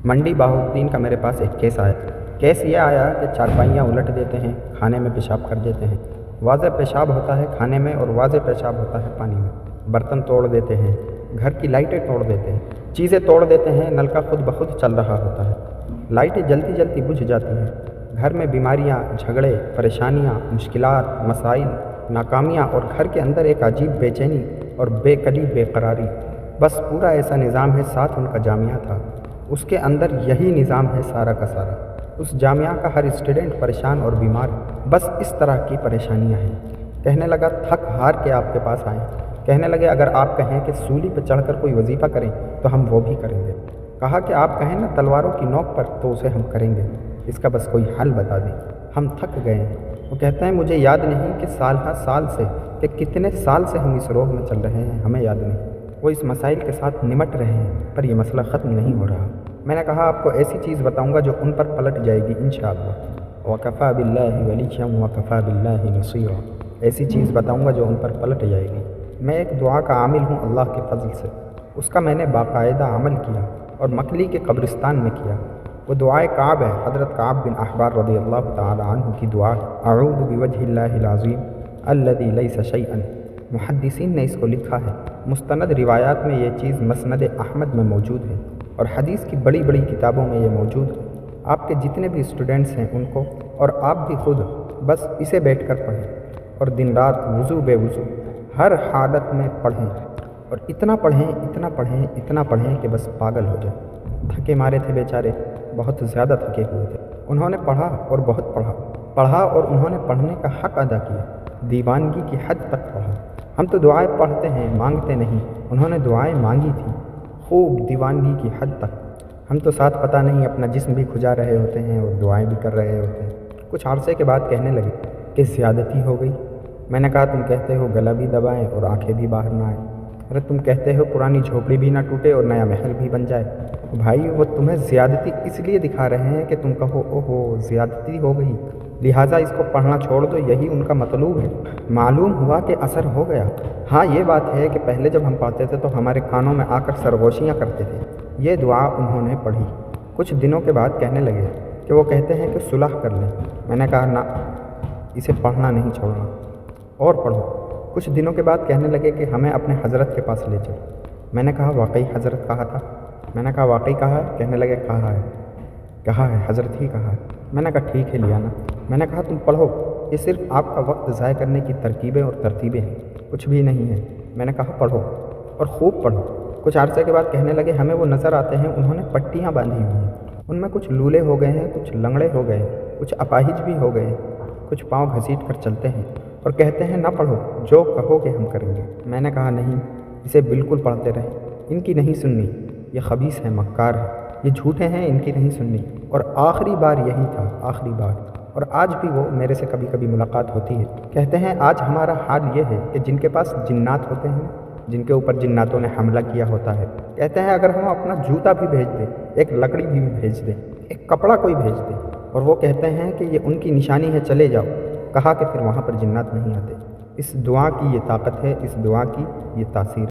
मंडी बहाउद्दीन का मेरे पास एक केस आया। केस ये आया कि चारपाइयाँ उलट देते हैं, खाने में पेशाब कर देते हैं। वाज़े पेशाब होता है खाने में और वाज़े पेशाब होता है पानी में। बर्तन तोड़ देते हैं, घर की लाइटें तोड़ देते हैं, चीज़ें तोड़ देते हैं, नल का खुद बखुद चल रहा होता है, लाइटें जलती जलती बुझ जाती हैं। घर में बीमारियाँ, झगड़े, परेशानियाँ, मुश्किलात, मसाइल, नाकामियाँ और घर के अंदर एक अजीब बेचैनी और बेकली बेकरारी। बस पूरा ऐसा निज़ाम है। साथ उनका जामिया था, उसके अंदर यही निज़ाम है सारा का सारा। उस जामिया का हर स्टूडेंट परेशान और बीमार। बस इस तरह की परेशानियां हैं। कहने लगा थक हार के आपके पास आए। कहने लगे अगर आप कहें कि सूली पर चढ़कर कोई वजीफ़ा करें तो हम वो भी करेंगे। कहा कि आप कहें ना तलवारों की नोक पर तो उसे हम करेंगे। इसका बस कोई हल बता दें, हम थक गए हैं। वो कहते हैं मुझे याद नहीं कि साल से कि कितने साल से हम इस रोग में चल रहे हैं, हमें याद नहीं। वो इस मसाइल के साथ निमट रहे हैं पर यह मसला ख़त्म नहीं हो रहा। मैंने कहा आपको ऐसी चीज़ बताऊंगा जो उन पर पलट जाएगी इंशाअल्लाह। वकफ़ा बिल्लाहि वलिय्यन वकफ़ा बिल्लाहि नसीरा। ऐसी चीज़ बताऊंगा जो उन पर पलट जाएगी। मैं एक दुआ का आमिल हूँ अल्लाह के फजल से। उसका मैंने बाकायदा अमल किया और मकली के कब्रिस्तान में किया। वो दुआए काब है, हज़रत काब बिन अहबार रज़ियल्लाहु तआला अन्हु की दुआ है। अऊज़ु बिवजहिल्लाहिल अज़ीम अल्लज़ी लैसा शैअन। मुहद्दिसीन ने इसको लिखा है। मुस्तनद रिवायात में ये चीज़ मसनद अहमद में मौजूद है और हदीस की बड़ी बड़ी किताबों में ये मौजूद है। आपके जितने भी स्टूडेंट्स हैं उनको और आप भी खुद बस इसे बैठकर पढ़ें और दिन रात वज़ू बेवज़ू हर हालत में पढ़ें और इतना पढ़ें इतना पढ़ें इतना पढ़ें कि बस पागल हो जाए। थके मारे थे बेचारे, बहुत ज़्यादा थके हुए थे। उन्होंने पढ़ा और बहुत पढ़ा और उन्होंने पढ़ने का हक़ अदा किया, दीवानगी की हद तक पढ़ा। हम तो दुआएं पढ़ते हैं, मांगते नहीं। उन्होंने दुआएं मांगी थी खूब दीवानगी की हद तक। हम तो साथ पता नहीं अपना जिस्म भी खुजा रहे होते हैं और दुआएं भी कर रहे होते हैं। कुछ अरसे के बाद कहने लगे कि ज़्यादती हो गई। मैंने कहा तुम कहते हो गला भी दबाएं और आंखें भी बाहर ना आए। अरे तुम कहते हो पुरानी झोपड़ी भी ना टूटे और नया महल भी बन जाए। भाई वो तुम्हें ज़्यादती इसलिए दिखा रहे हैं कि तुम कहो ओहो ज़्यादती हो गई, लिहाजा इसको पढ़ना छोड़ दो, यही उनका मतलूब है। मालूम हुआ कि असर हो गया। हाँ ये बात है कि पहले जब हम पढ़ते थे तो हमारे कानों में आकर सरगोशियाँ करते थे। ये दुआ उन्होंने पढ़ी। कुछ दिनों के बाद कहने लगे कि वो कहते हैं कि सुलह कर लें। मैंने कहा ना, इसे पढ़ना नहीं छोड़ना और पढ़ो। कुछ दिनों के बाद कहने लगे कि हमें अपने हज़रत के पास ले चलो। मैंने कहा वाकई हज़रत कहा था? मैंने कहा वाकई कहा है। कहने लगे कहा है हज़रत ही कहा है। मैंने कहा ठीक है लिया ना। मैंने कहा तुम पढ़ो, ये सिर्फ आपका वक्त ज़ाय करने की तरकीबें और तरतीबें हैं, कुछ भी नहीं है। मैंने कहा पढ़ो और खूब पढ़ो। कुछ अरसे के बाद कहने लगे हमें वो नज़र आते हैं, उन्होंने पट्टियाँ बांधी हुई हैं, उनमें कुछ लूले हो गए हैं, कुछ लंगड़े हो गए, कुछ अपाहिज भी हो गए, कुछ पाँव घसीट कर चलते हैं और कहते हैं ना पढ़ो, जो कहोगे हम करेंगे। मैंने कहा नहीं, इसे बिल्कुल पढ़ते रहे, इनकी नहीं सुननी। ये खबीस है, मक्कार है, ये झूठे हैं, इनकी नहीं सुननी। और आखिरी बार यही था, आखिरी बार। और आज भी वो मेरे से कभी कभी मुलाकात होती है। कहते हैं आज हमारा हाल ये है कि जिनके पास जिन्नात होते हैं, जिनके ऊपर जिन्नातों ने हमला किया होता है, कहते हैं अगर हम अपना जूता भी भेज दें, एक लकड़ी भी भेज दें, एक कपड़ा कोई भेज दें, और वो कहते हैं कि ये उनकी निशानी है, चले जाओ, कहा कि फिर वहाँ पर जिन्नात नहीं आते। इस दुआ की ये ताकत है, इस दुआ की ये तासीर।